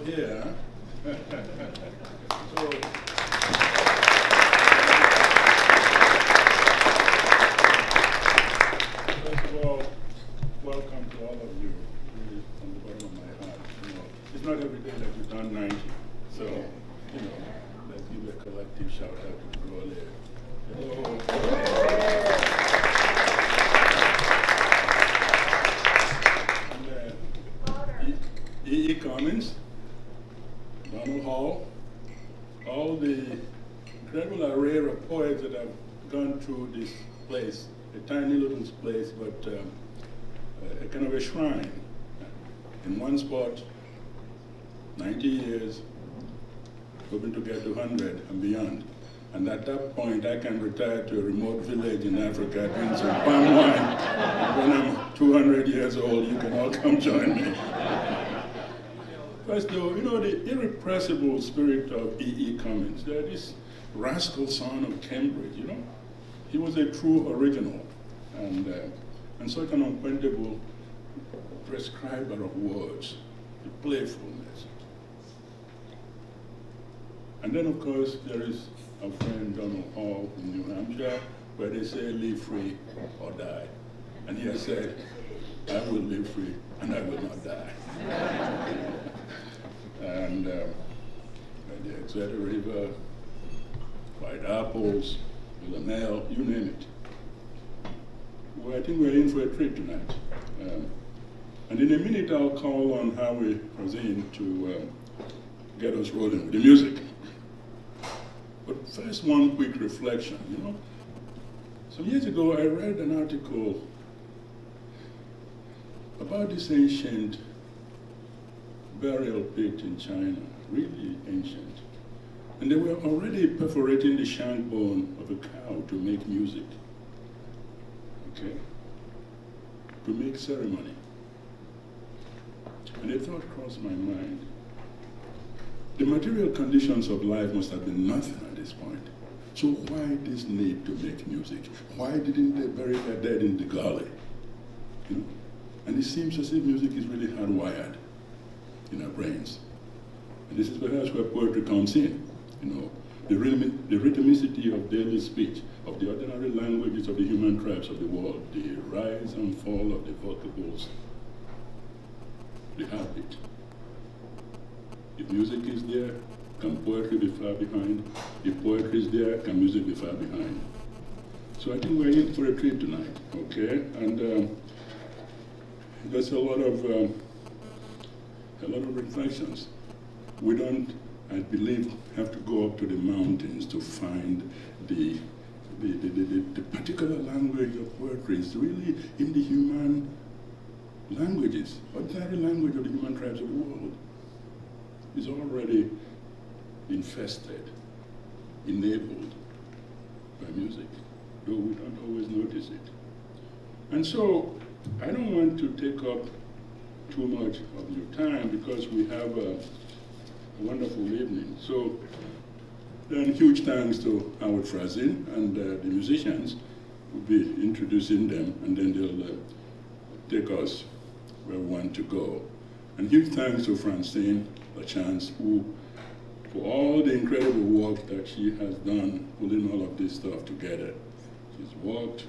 here. Huh? So, first of all, welcome to all of you, really, from the bottom of my heart. You know, it's not every day that you've done 90, so, you know, let's give a collective shout out to Grolier. E.E. Cummings, Donald Hall, all the incredible array of poets that have gone through this place, a tiny little place, but a kind of a shrine. In one spot, 90 years, hoping to get to 100 and beyond. And at that point, I can retire to a remote village in Africa, drink some palm wine. When I'm 200 years old, you can all come join me. First though, you know, the irrepressible spirit of E.E. Cummings, this rascal son of Cambridge, you know? He was a true original and such an unquenchable prescriber of words, the playfulness. And then, of course, there is our friend Donald Hall in New Hampshire, where they say, live free or die. And he has said, I will live free and I will not die. And the Exeter River, White Apples, Villanelle, you name it. Well, I think we're in for a treat tonight. And in a minute, I'll call on Howie Rosine to get us rolling with the music. But first, one quick reflection, you know. Some years ago, I read an article about this ancient burial pit in China, really ancient. And they were already perforating the shank bone of a cow to make music, okay? To make ceremony. And a thought crossed my mind. The material conditions of life must have been nothing at this point. So why this need to make music? Why didn't they bury their dead in the gully? You know? And it seems as if music is really hardwired in our brains. And this is perhaps where poetry comes in. You know, the rhythmicity of daily speech, of the ordinary languages of the human tribes of the world, the rise and fall of the vocables, the heartbeat. If music is there, can poetry be far behind? If poetry is there, can music be far behind? So I think we're in for a treat tonight, okay? And there's a lot of reflections. We don't, I believe, have to go up to the mountains to find the particular language of poetry. It's really in the human languages, ordinary language of the human tribes of the world. Is already infested, enabled by music, though we don't always notice it. And so, I don't want to take up too much of your time because we have a wonderful evening. So, then huge thanks to Howard Frazin and the musicians. We'll be introducing them and then they'll take us where we want to go. And huge thanks to Francine Lachance, who, for all the incredible work that she has done pulling all of this stuff together. She's worked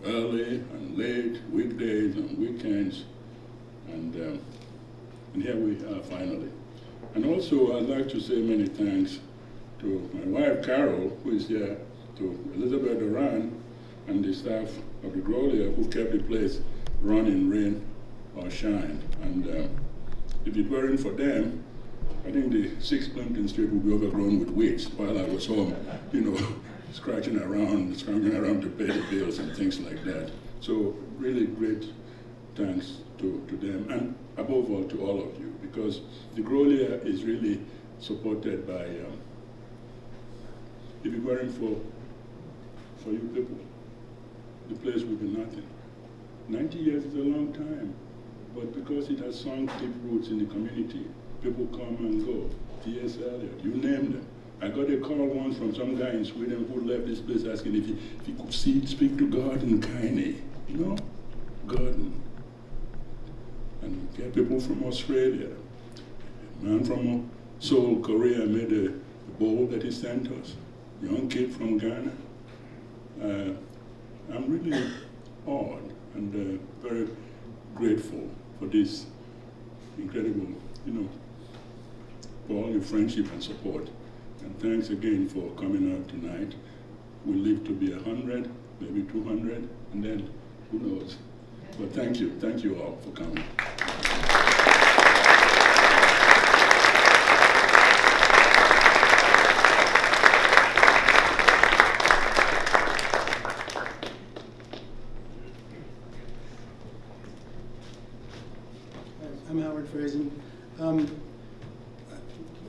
early and late, weekdays and weekends, and here we are finally. And also, I'd like to say many thanks to my wife, Carol, who is here, to Elizabeth Duran, and the staff of the Grolier, who kept the place running, rain or shine. And if it weren't for them, I think the 6 Clinton Street would be overgrown with weeds while I was home, you know, scrounging around to pay the bills and things like that. So really great thanks to them, and above all to all of you, because the Grolier is really supported by, if it weren't for you people, the place would be nothing. 90 years is a long time. But because it has sunk deep roots in the community, people come and go. T.S. Eliot, you name them. I got a call once from some guy in Sweden who left this place asking if he could speak to God in Kaine, you know, garden. And get people from Australia, man from Seoul, Korea made the bowl that he sent us. Young kid from Ghana. I'm really awed and very grateful for this incredible, for all your friendship and support. And thanks again for coming out tonight. We live to be 100, maybe 200, and then who knows. But thank you all for coming. I'm Howard Frazen.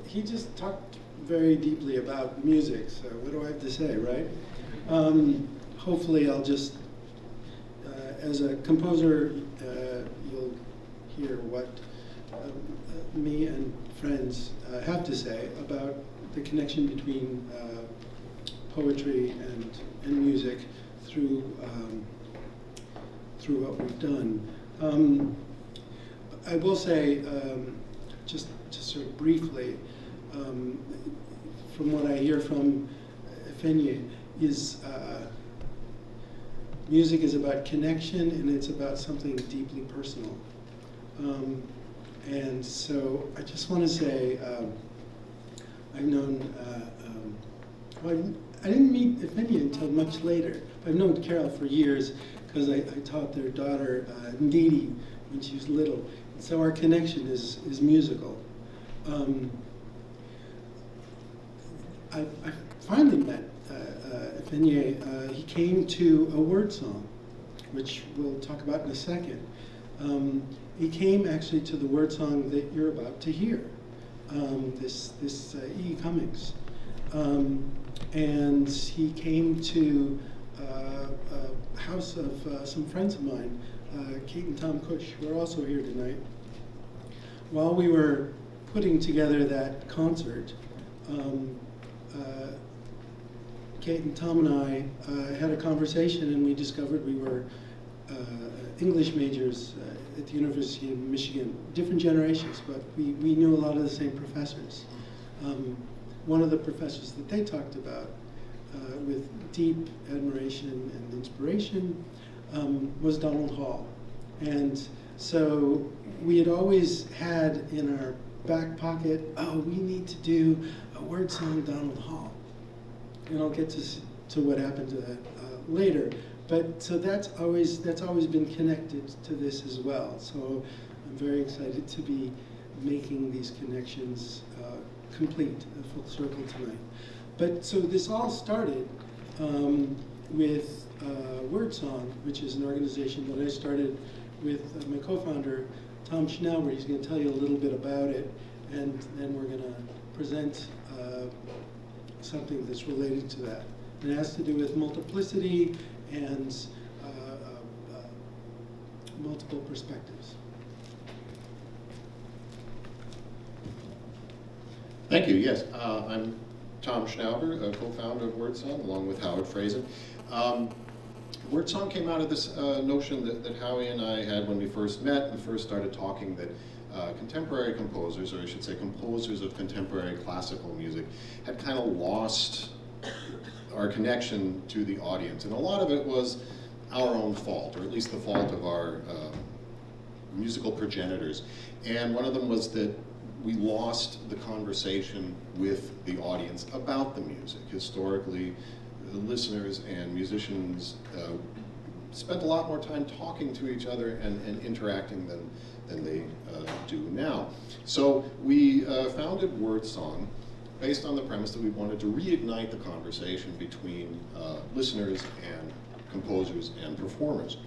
He just talked very deeply about music, so what do I have to say, right? Hopefully I'll just, as a composer, you'll hear what me and friends have to say about the connection between poetry and music through what we've done. I will say, just sort of briefly, from what I hear from Efenye, is music is about connection and it's about something deeply personal. And so I just want to say, I've known, I didn't meet Efenye until much later. I've known Carol for years because I taught their daughter, Ndidi, when she was little. So our connection is musical. I finally met Efenye. He came to a word song, which we'll talk about in a second. He came actually to the word song that you're about to hear, this E. Cummings. And he came to a house of some friends of mine, Kate and Tom Cush, who are also here tonight. While we were putting together that concert, Kate and Tom and I had a conversation, and we discovered we were English majors at the University of Michigan, different generations, but we knew a lot of the same professors. One of the professors that they talked about with deep admiration and inspiration was Donald Hall. And so we had always had in our back pocket, oh, we need to do a word song Donald Hall. And I'll get to what happened to that later. But so that's always been connected to this as well. So I'm very excited to be making these connections complete, a full circle tonight. But so this all started with Word Song, which is an organization that I started with my co-founder, Tom Schnauber. He's going to tell you a little bit about it, and then we're going to present something that's related to that. And it has to do with multiplicity and multiple perspectives. Thank you. Yes, I'm Tom Schnauber, a co-founder of WordSong, along with Howard Frazen. WordSong came out of this notion that Howie and I had when we first met and first started talking, that contemporary composers, or I should say composers of contemporary classical music, had kind of lost our connection to the audience. And a lot of it was our own fault, or at least the fault of our musical progenitors. And one of them was that we lost the conversation with the audience about the music. Historically, the listeners and musicians spent a lot more time talking to each other and interacting than they do now. So we founded WordSong based on the premise that we wanted to reignite the conversation between listeners and composers and performers.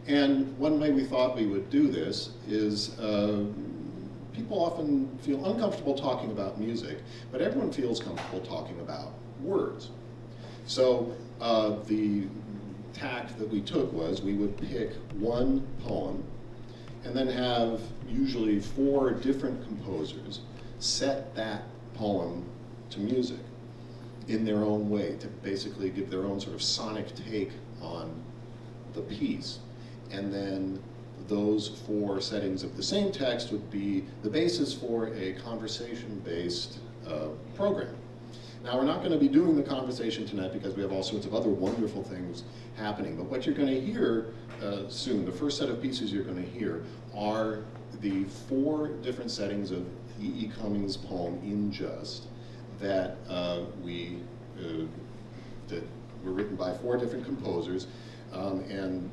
And one way we thought we would do this is people often feel uncomfortable talking about music, but everyone feels comfortable talking about words. So the tact that we took was we would pick one poem and then have usually 4 different composers set that poem to music in their own way, to basically give their own sort of sonic take on the piece. And then those 4 settings of the same text would be the basis for a conversation-based program. Now, we're not going to be doing the conversation tonight because we have all sorts of other wonderful things happening, but what you're going to hear soon, the first set of pieces you're going to hear, are the 4 different settings of E.E. Cummings' poem, In Just, that that were written by 4 different composers, and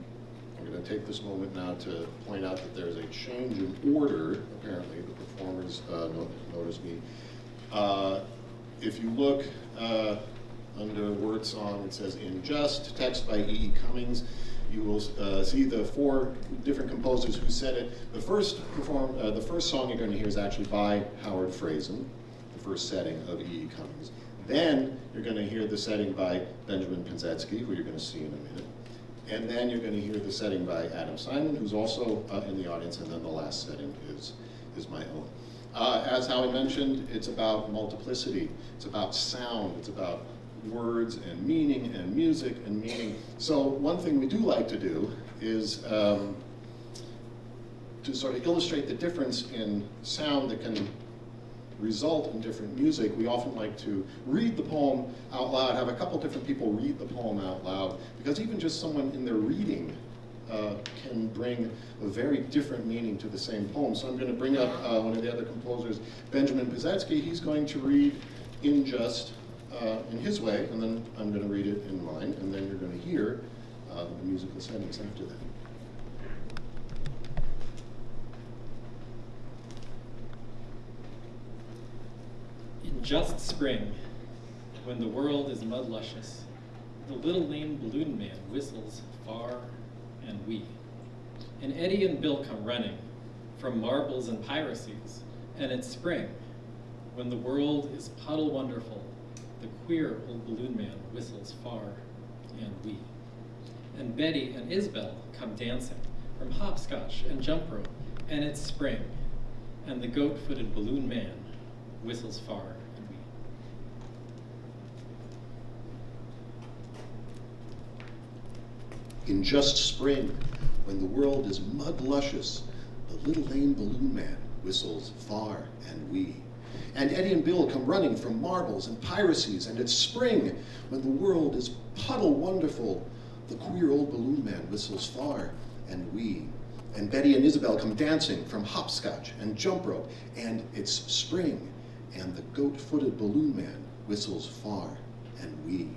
I'm going to take this moment now to point out that there's a change in order. Apparently, the performers noticed me. If you look under word song, it says In Just, text by E.E. Cummings. You will see the 4 different composers who said it. The first song you're going to hear is actually by Howard Frazen, the first setting of E.E. Cummings. Then you're going to hear the setting by Benjamin Pinzetsky, who you're going to see in a minute. And then you're going to hear the setting by Adam Simon, who's also in the audience, and then the last setting is my own. As Howie mentioned, it's about multiplicity, it's about sound, it's about words and music and meaning. So one thing we do like to do is to sort of illustrate the difference in sound that can result in different music. We often like to read the poem out loud, have a couple different people read the poem out loud, because even just someone in their reading can bring a very different meaning to the same poem. So I'm going to bring up one of the other composers, Benjamin Pinzetsky. He's going to read In Just in his way, and then I'm going to read it in mine, and then you're going to hear the musical settings after that. In just spring, when the world is mud luscious, the little lame balloon man whistles far and wee. And Eddie and Bill come running from marbles and piracies, and it's spring, when the world is puddle wonderful, the queer old balloon man whistles far and wee. And Betty and Isabel come dancing from hopscotch and jump rope, and it's spring, and the goat-footed balloon man whistles far and wee. In just spring, when the world is mud luscious, the little lame balloon man whistles far and wee. And Eddie and Bill come running from marbles and piracies, and it's spring, when the world is puddle wonderful, the queer old balloon man whistles far and wee. And Betty and Isabel come dancing from hopscotch and jump rope, and it's spring, and the goat-footed balloon man whistles far and wee.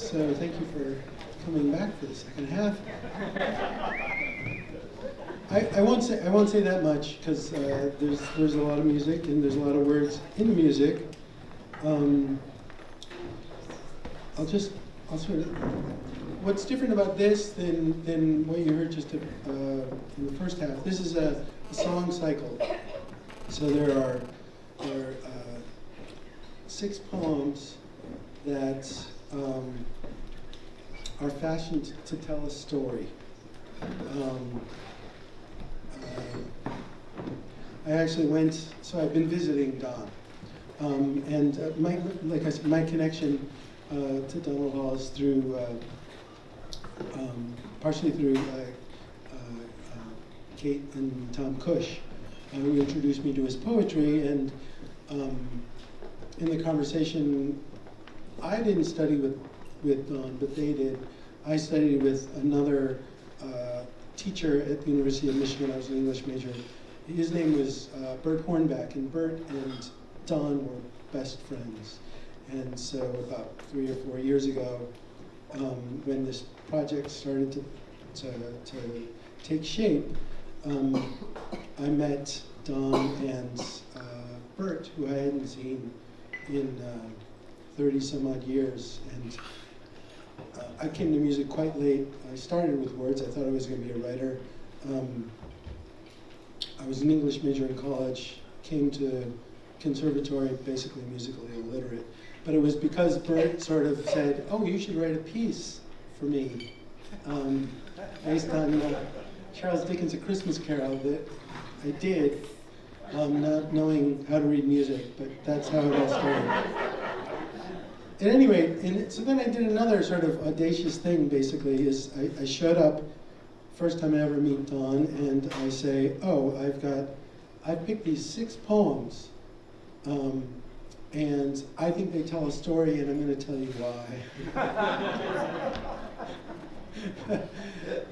So thank you for coming back for the second half. I won't say that much because there's a lot of music and there's a lot of words in the music. I'll sort of. What's different about this than what you heard just in the first half? This is a song cycle. So there are 6 poems that are fashioned to tell a story. I actually went, so I've been visiting Don. And like I said, my connection to Donald Hall is through, partially through Kate and Tom Cush, who introduced me to his poetry. And in the conversation, I didn't study with Don, but they did. I studied with another teacher at the University of Michigan. I was an English major. His name was Bert Hornback, and Bert and Don were best friends. And so about 3 or 4 years ago, when this project started to take shape, I met Don and Bert, who I hadn't seen in 30 some odd years. And I came to music quite late. I started with words. I thought I was going to be a writer. I was an English major in college, came to conservatory, basically musically illiterate. But it was because Bert sort of said, oh, you should write a piece for me, based on Charles Dickens' A Christmas Carol, that I did, not knowing how to read music, but that's how it all started. At any rate, so then I did another sort of audacious thing, basically, is I showed up, first time I ever meet Don, and I say, oh, I picked these 6 poems, and I think they tell a story, and I'm going to tell you why.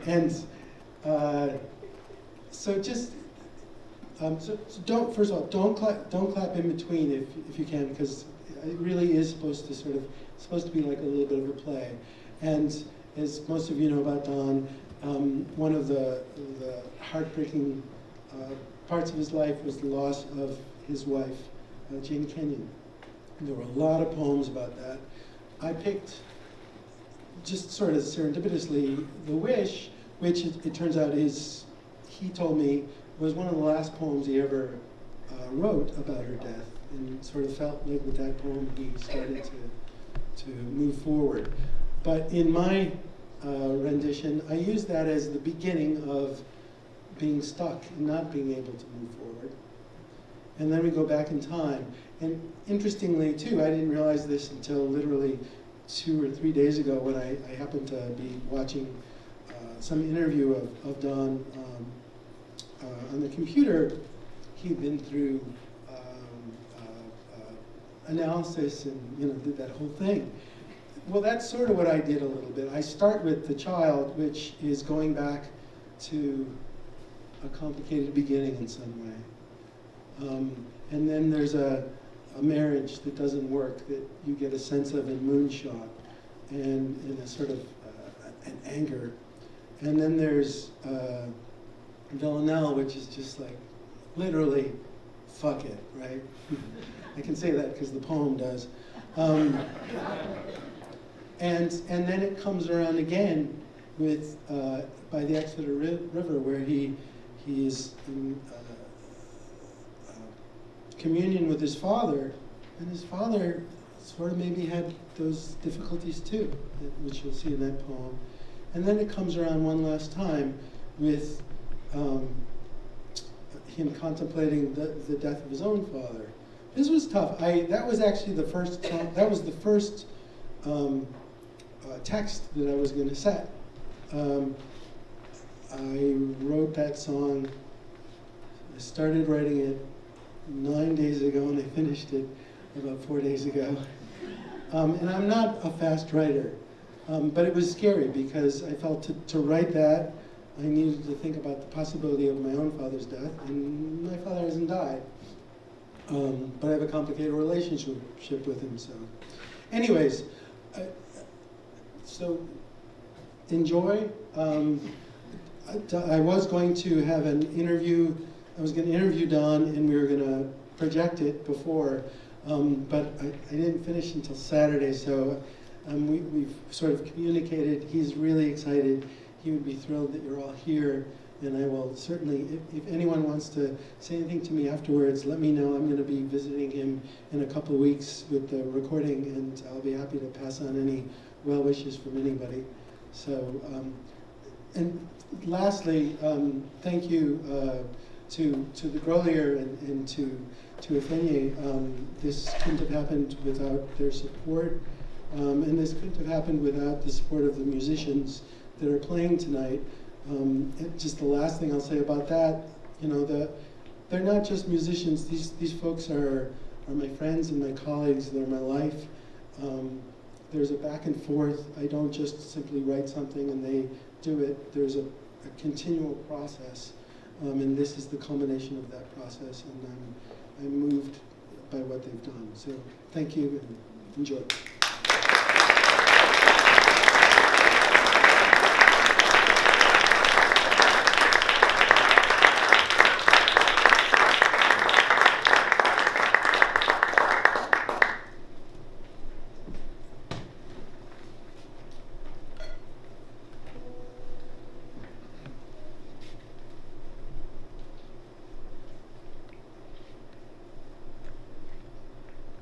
And so just, so don't, first of all, don't clap in between if you can, because it really is supposed to be like a little bit of a play. And as most of you know about Don, one of the heartbreaking parts of his life was the loss of his wife, Jane Kenyon. And there were a lot of poems about that. I picked, just sort of serendipitously, The Wish, which it turns out he told me, was one of the last poems he ever wrote about her death, and sort of felt like with that poem he started to move forward. But in my rendition, I used that as the beginning of being stuck and not being able to move forward. And then we go back in time. And interestingly, too, I didn't realize this until literally 2 or 3 days ago when I happened to be watching some interview of Don on the computer. He'd been through analysis and did that whole thing. Well, that's sort of what I did a little bit. I start with the child, which is going back to a complicated beginning in some way. And then there's a marriage that doesn't work that you get a sense of in Moonshot, and a sort of an anger. And then there's Villanelle, which is just like literally, fuck it, right? I can say that because the poem does. And then it comes around again with by the Exeter River, where he is in communion with his father, and his father sort of maybe had those difficulties too, which you'll see in that poem. And then it comes around one last time with him contemplating the death of his own father. This was tough. That was actually the first text that I was going to set. I wrote that song. I started writing it 9 days ago, and I finished it about 4 days ago. And I'm not a fast writer, but it was scary because I felt to write that, I needed to think about the possibility of my own father's death, and my father hasn't died. But I have a complicated relationship with him, so. Anyways, So enjoy. I was going to have an interview. I was going to interview Don, and we were going to project it before, but I didn't finish until Saturday. So we've sort of communicated. He's really excited. He would be thrilled that you're all here. And I will certainly, if anyone wants to say anything to me afterwards, let me know. I'm going to be visiting him in a couple of weeks with the recording, and I'll be happy to pass on any well wishes from anybody. So, and lastly, thank you to the Grolier and to Efenye. This couldn't have happened without their support, and this couldn't have happened without the support of the musicians that are playing tonight. Just the last thing I'll say about that, you know, they're not just musicians. These folks are my friends and my colleagues. They're my life. There's a back and forth. I don't just simply write something and they do it. There's a continual process, and this is the culmination of that process. And I'm moved by what they've done. So thank you and enjoy.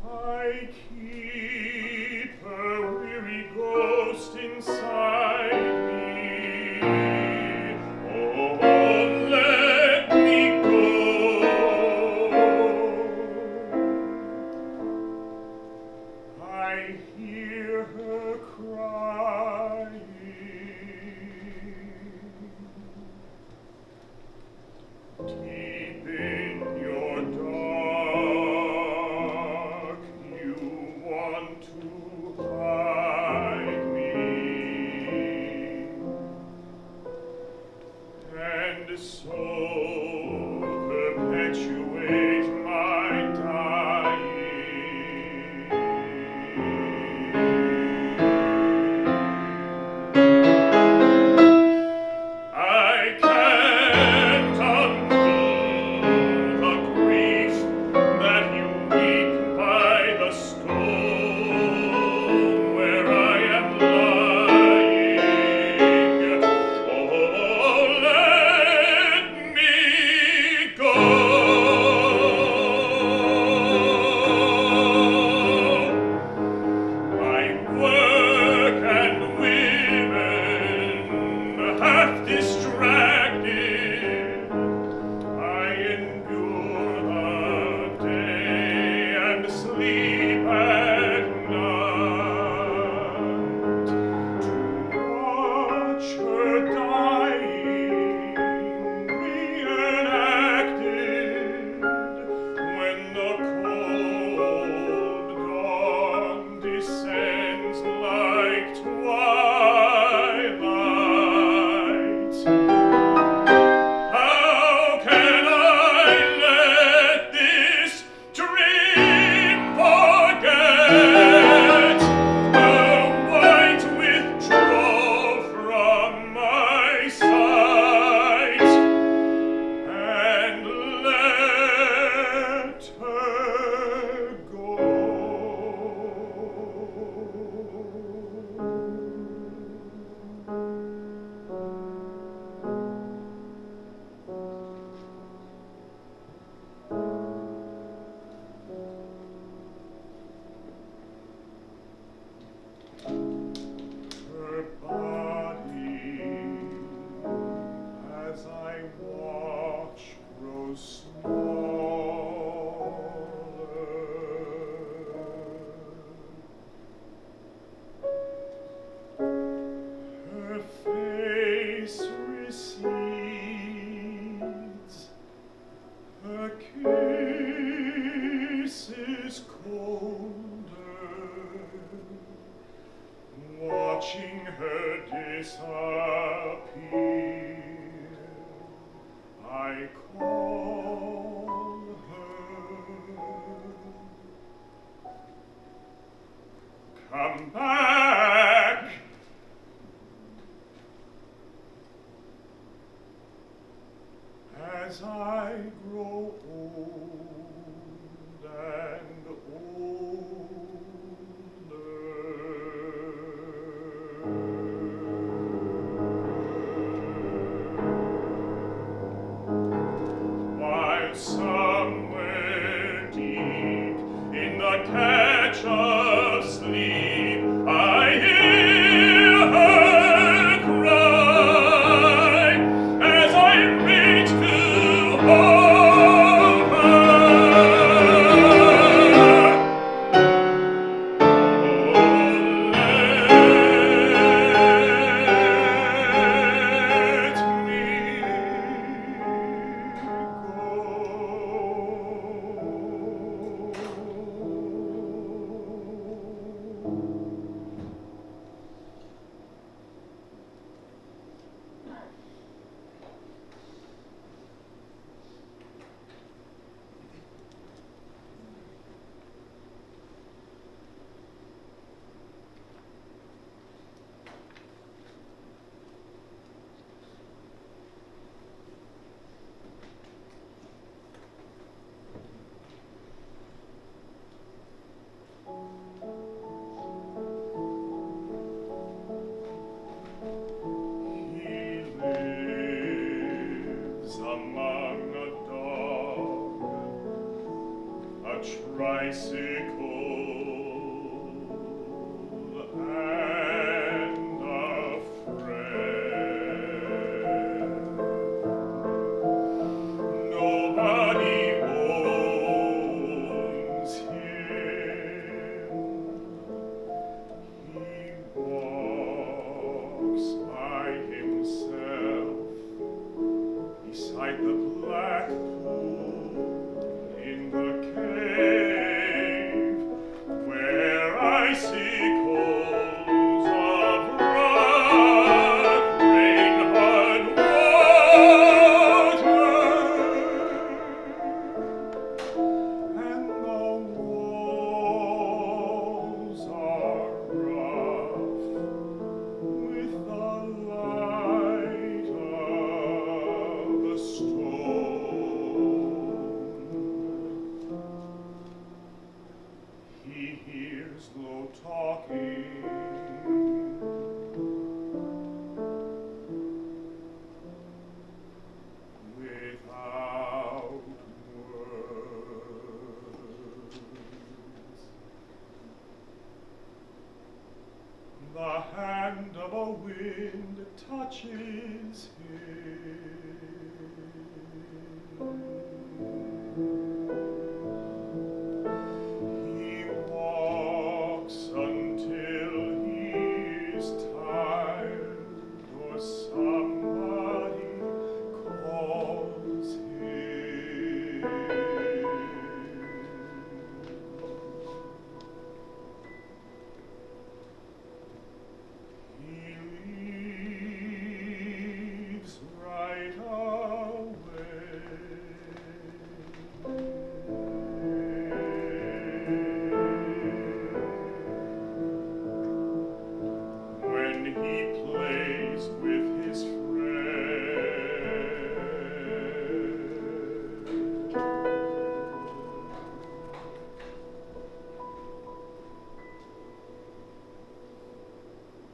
I keep a weary ghost inside me. Oh, let me go. I hear her crying. Deep in your dark, you want to hide me, and so perpetuate my dying. I can't undo the grief that you weep by the stone where I am lying. Oh, let me go. My work and women half distracted, I endure the day and sleep at night to watch her dying reenacted when the cold dawn descends like twilight. How can I let this dream forget? The white withdraw from my sight and let her go. Her body, as I watch, grows smaller. Her face recedes, her kiss is colder. Watching her disappear, I call her. Come back, and a friend. Nobody owns him. He walks by himself beside the black pool in the cave, where I see coals of rock, rain-hard water, and the walls are rough with the light of a stone. He hears low talking without words. The hand of a wind touches he walks until he's tired, or somebody calls him. He leaves right away. When he plays with his friend,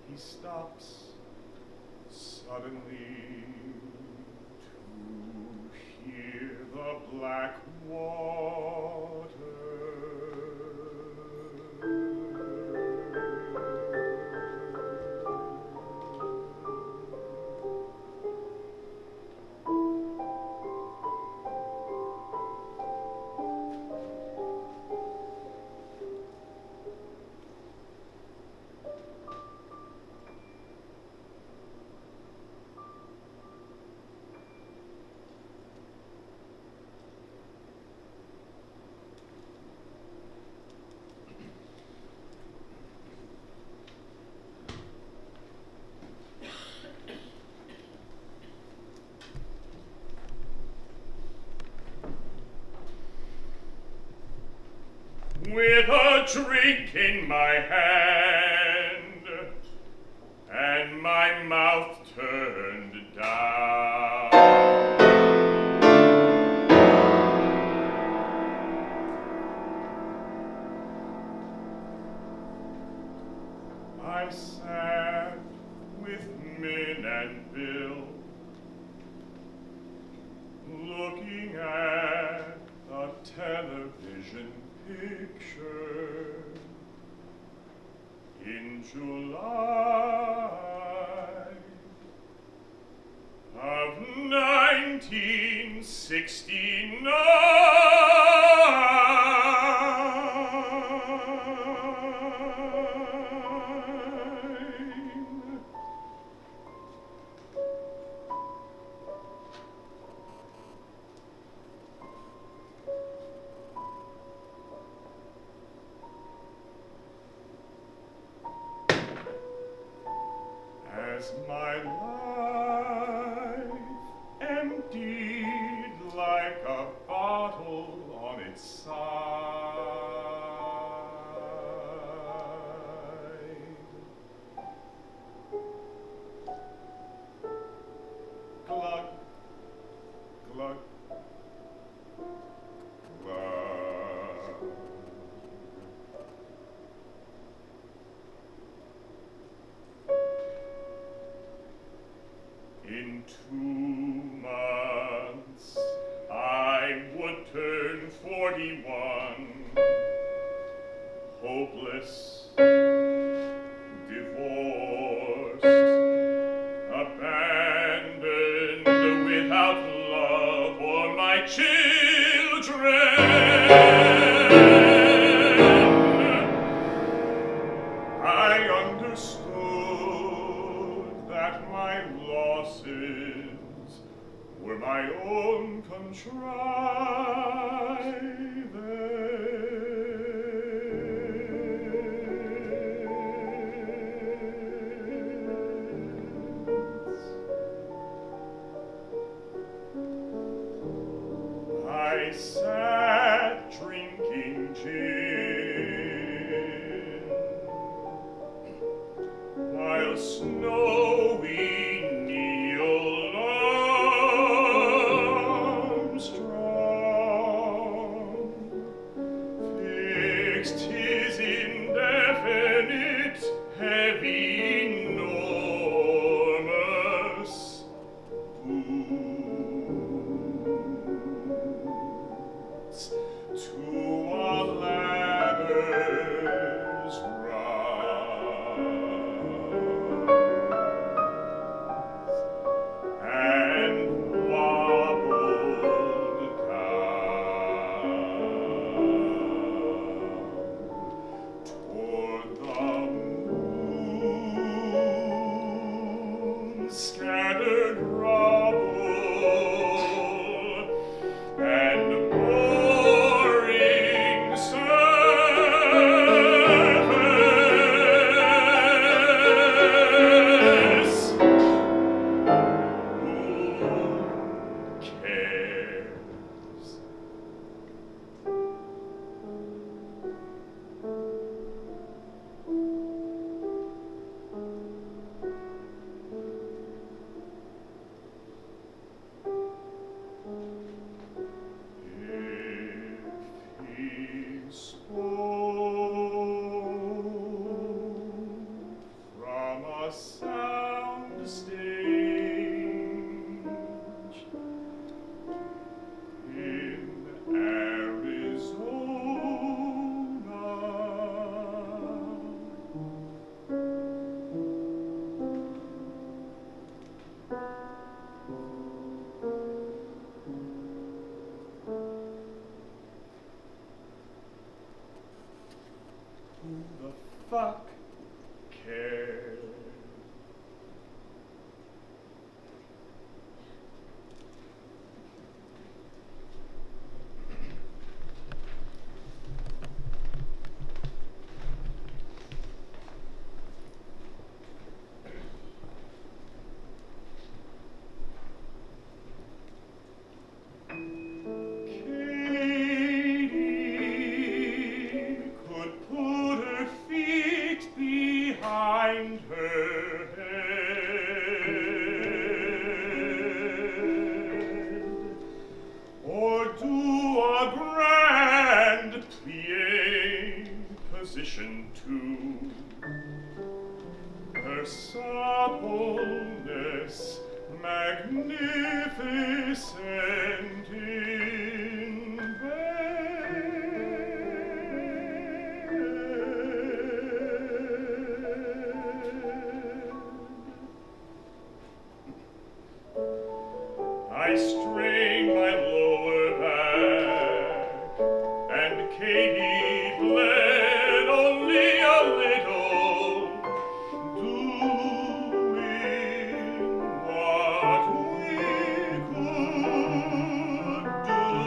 he stops suddenly to hear the black water. With a drink in my hand and my mouth turned down, I sat with Min and Bill, looking at a television picture in July of 1969. As my life emptied like a bottle on its side, glug, glug, glug. In 2 months I would turn 41, hopeless, divorced, abandoned, without love for my children. I understood that my losses were my own contrivance. I sat drinking gin while snowy Neil Armstrong fixed his indefinite, heavy, enormous boots to a ladder's rise and wobbled down toward the moon, scattered rubble and boring surface. Who cares? If he spoke from a sound stage in Arizona, who the fuck cares? Katie could put her feet behind her head, or do a grand plie position too. Her suppleness magnificent in bed. I strained my lower back, and Katie bled only a little, doing what we could do.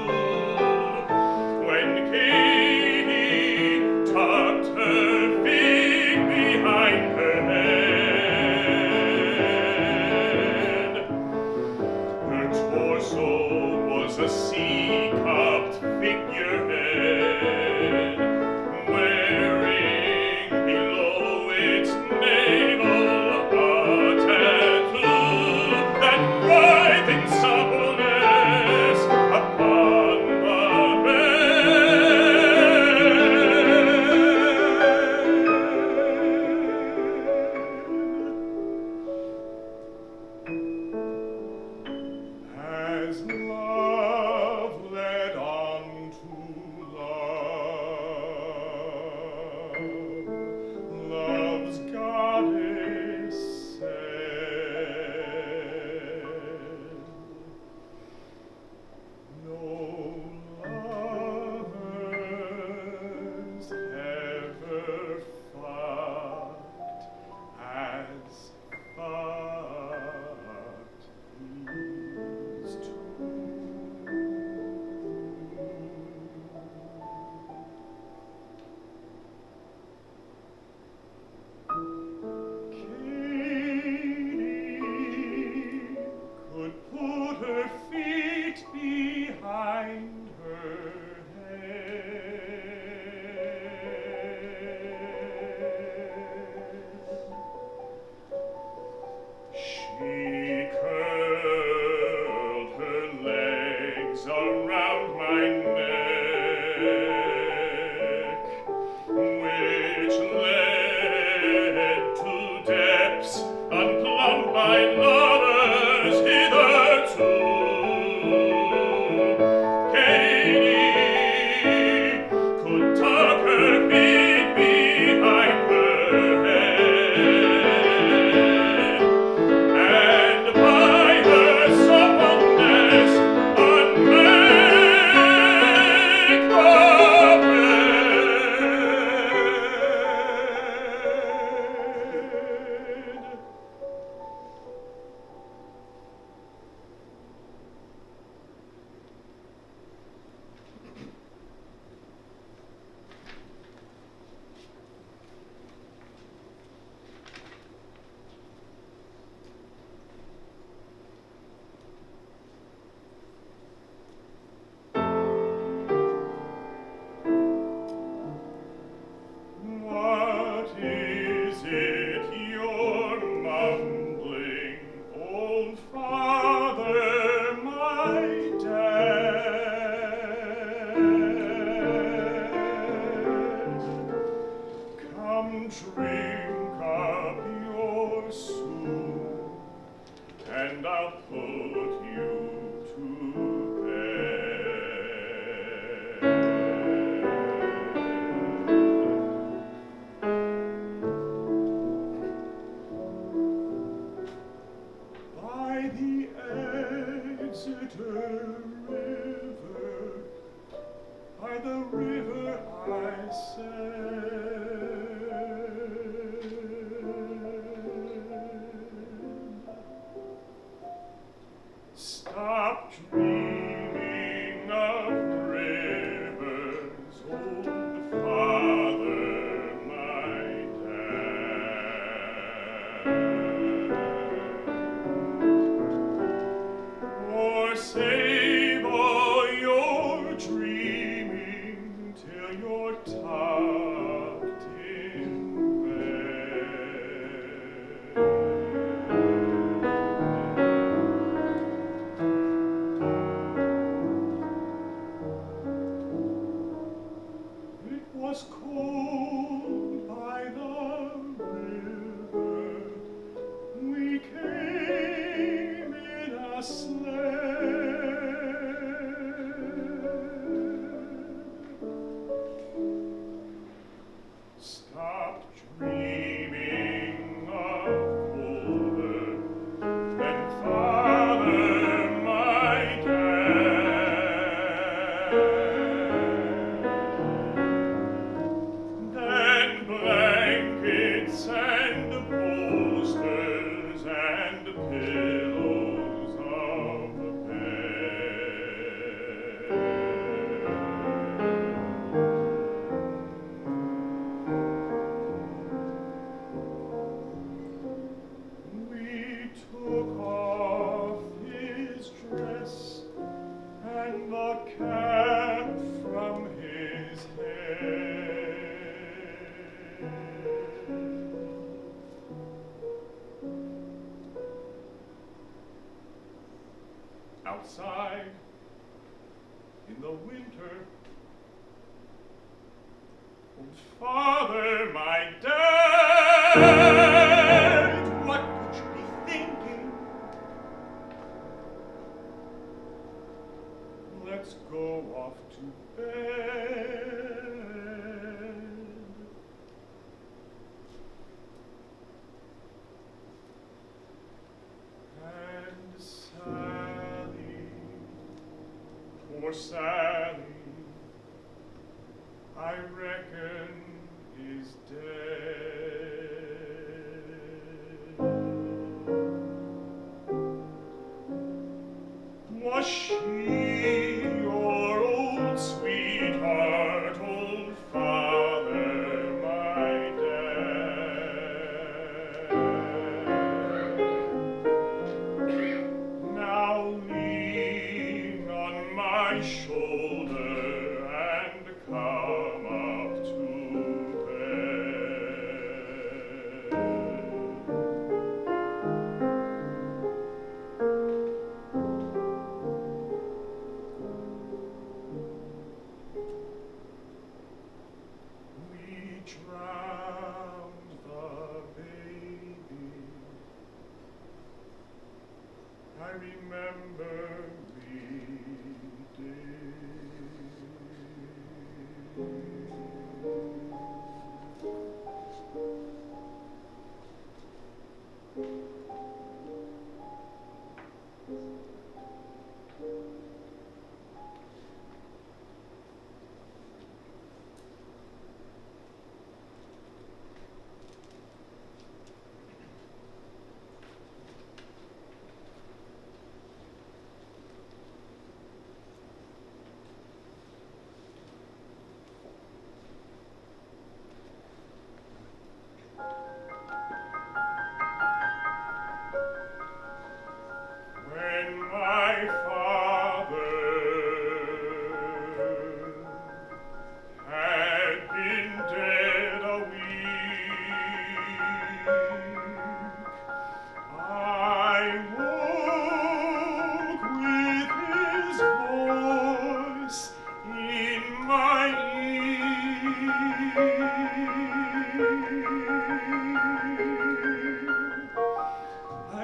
drink up your soup, and I'll put you to bed. By the Exeter River, by the river I said, stop dreaming of rivers, old father, my dad. Or save all your dreaming till you're tucked in bed. It was cold by the river, we came in a sled. Stop dreaming of colder than father, my dad. Then blankets and bolsters and pillows of the bed. We took off his dress and the cap from his head. Outside in the winter, old father, my dad, what could you be thinking? Let's go off to bed. And Sally, poor Sally, I reckon is dead. Was she your old sweetheart, old father, my dad? Now lean on my shoulder and come up to bed. We drowned the baby. I remember we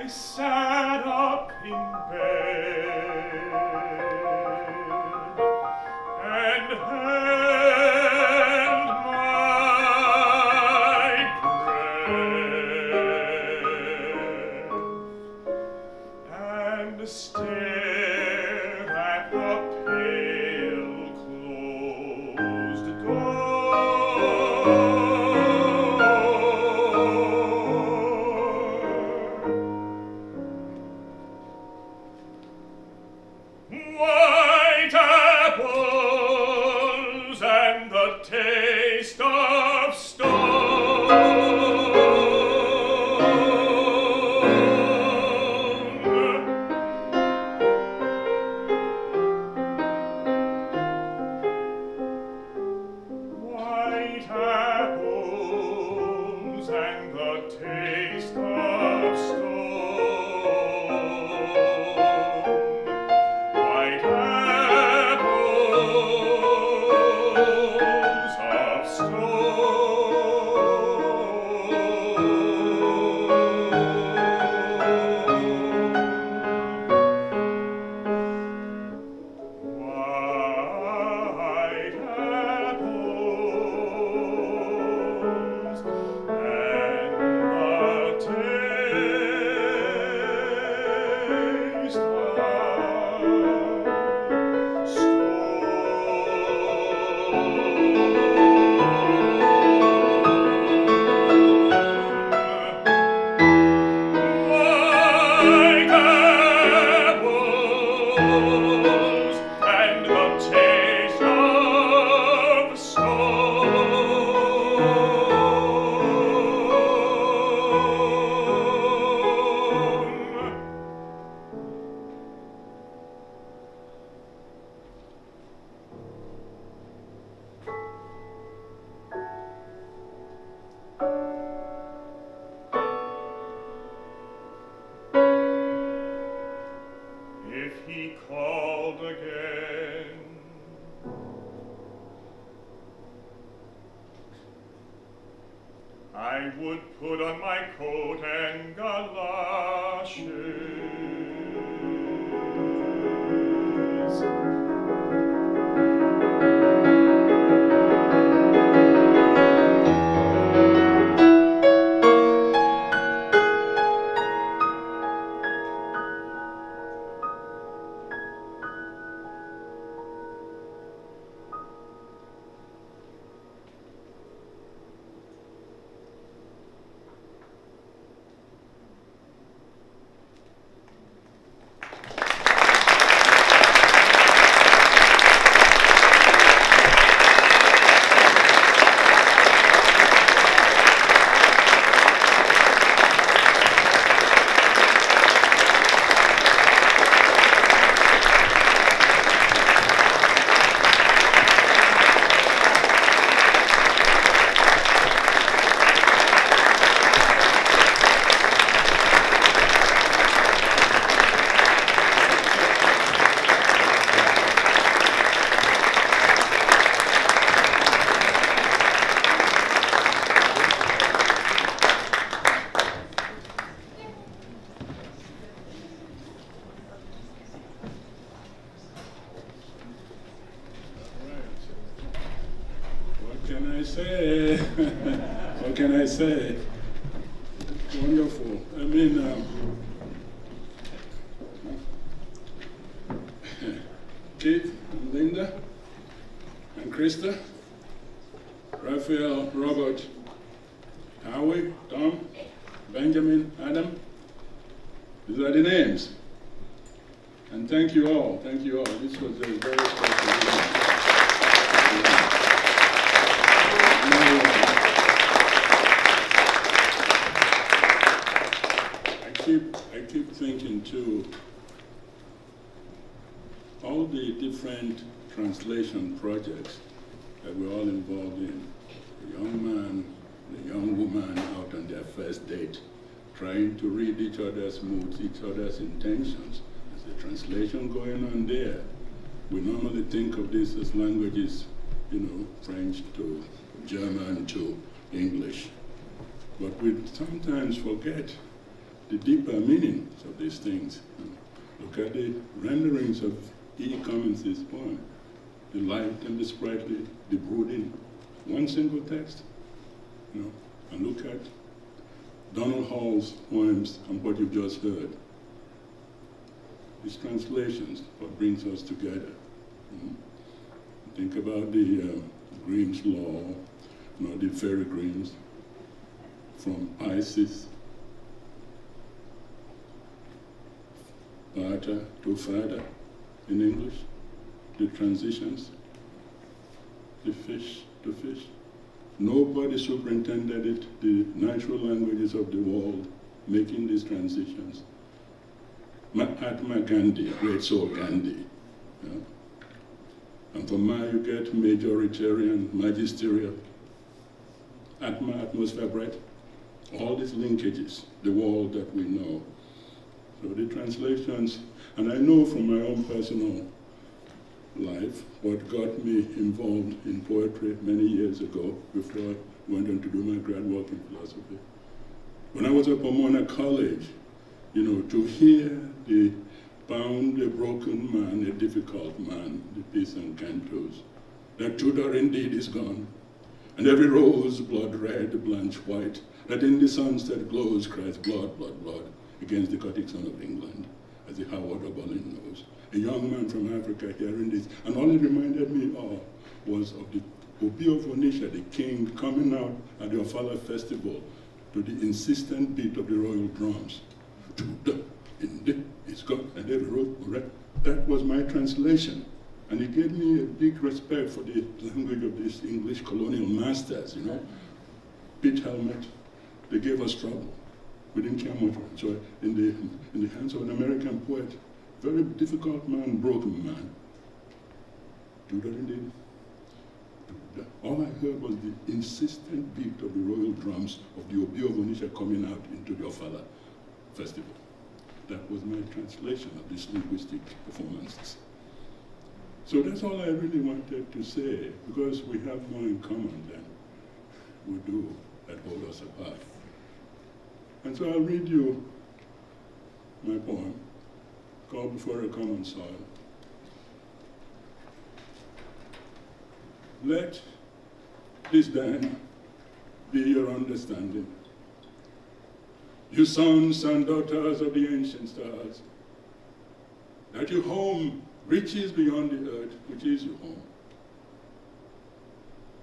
sat up in bed and held my breath and stared at the pale closed door. White apples and the taste of white apples and the taste of stone. White apples of white apples and the taste white apples and the taste of stone. If he called again, I would put on my coat and galoshes. What can I say? What can I say? Wonderful. I mean, Keith, and Linda, and Krista, Raphael, Robert, Howie, Tom, Benjamin, Adam. These are the names. And thank you all. Thank you all. This was a very special evening. I keep thinking too, all the different translation projects that we're all involved in. The young man, the young woman out on their first date, trying to read each other's moods, each other's intentions. There's a translation going on there. We normally think of this as languages, you know, French to German to English. But we sometimes forget the deeper meanings of these things. Look at the renderings of E. Cummins' poem, the light and the sprightly, the brooding, one single text, and look at Donald Hall's poems and what you've just heard. These translations, what brings us together. Think about the Grimm's Law, the fairy Grimms, from Isis, Bata to Fada in English, the transitions, the fish to fish. Nobody superintended it, the natural languages of the world, making these transitions. Mahatma Gandhi, great soul Gandhi. And from Ma you get majoritarian, magisterial, Atma, atmosphere, breath, all these linkages, the world that we know. So the translations, and I know from my own personal life what got me involved in poetry many years ago before I went on to do my grad work in philosophy. When I was at Pomona College, to hear the bound, a broken man, a difficult man, the peace and cantos, that Tudor indeed is gone, and every rose blood red, blanch white, that in the sunset glows cries blood, blood, blood, against the Gothic son of England, as the Howard of Boleyn knows. A young man from Africa hearing this, and all it reminded me of was of the Obi of Onitsha, the king, coming out at the Ofala festival to the insistent beat of the royal drums. It's gone, and every road, that was my translation. And it gave me a big respect for the language of these English colonial masters, Pit helmet, they gave us trouble. We didn't care much. So in the hands of an American poet, very difficult man, broken man. Tudor indeed. All I heard was the insistent beat of the royal drums of the Obi of Onitsha coming out into the Ofala festival. That was my translation of these linguistic performances. So that's all I really wanted to say, because we have more in common than we do that hold us apart. And so I'll read you my poem called Before a Common Soil. Let this then be your understanding. You sons and daughters of the ancient stars, that your home reaches beyond the earth, which is your home.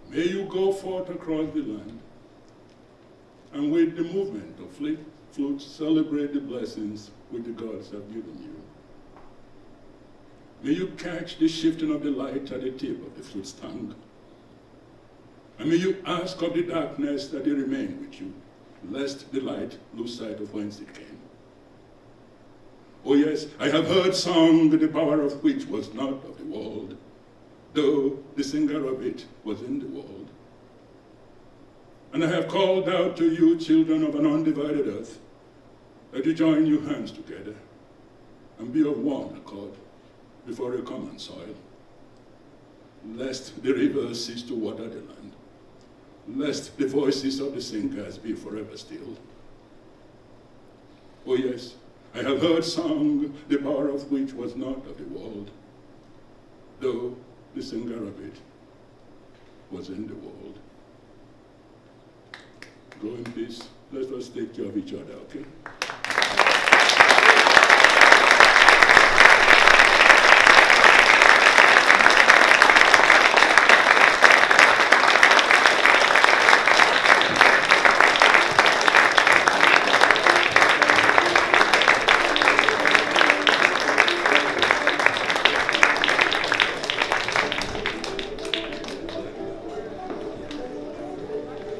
May you go forth across the land, and with the movement of flutes celebrate the blessings which the gods have given you. May you catch the shifting of the light at the tip of the flute's tongue, and may you ask of the darkness that it remain with you, lest the light lose sight of whence it came. Oh yes, I have heard song, the power of which was not of the world, though the singer of it was in the world. And I have called out to you, children of an undivided earth, that you join your hands together and be of one accord before a common soil, lest the rivers cease to water the land, lest the voices of the singers be forever still. Oh yes, I have heard song, the power of which was not of the world, though the singer of it was in the world. Go in peace. Let us take care of each other, okay?